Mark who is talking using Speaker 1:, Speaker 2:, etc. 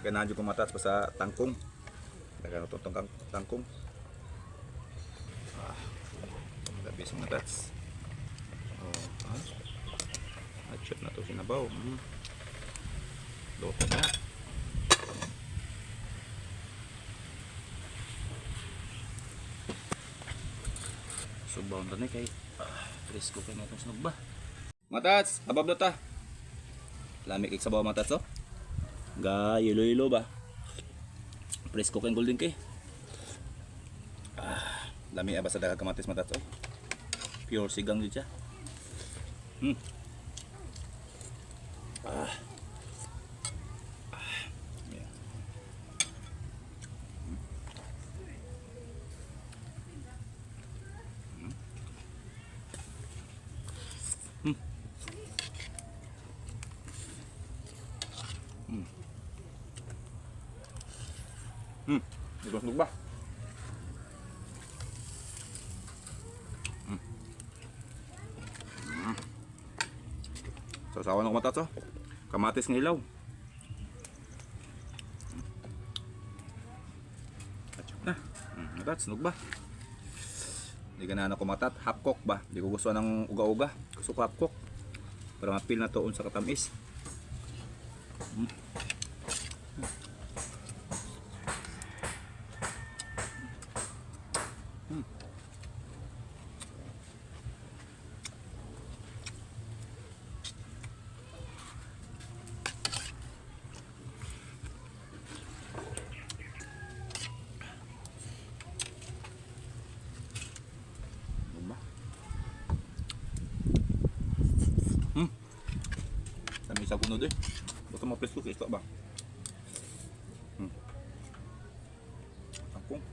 Speaker 1: Kaya nandiyo kumatas pa sa tangkong. Dagan ito itong tangkong. Labis mga tats. At-shot na ito sinabaw. Luto na. Subaw na rin kay presko kayo na itong sunog ba. Mga tats, abab na ta. Lamig ik sabaw mga tats oh. Ga yelo-yelo ba. Presko kayo golden kay. Lamig basta dagang kamatis mga tats oh. Pure sigang din siya. Yeah. Ito sunog ba? Sasawa ng kumatats oh. Kamatis ng ilaw. Na. Kumatats, sunog ba? Hindi ka na kumatat. Half cook ba? Hindi ko gusto ng uga-uga. Gusto ko half cook. Para mapil na toon sa katamis. Dami sa kunod eh. Basta mapresko sa isla ba? Tangkong.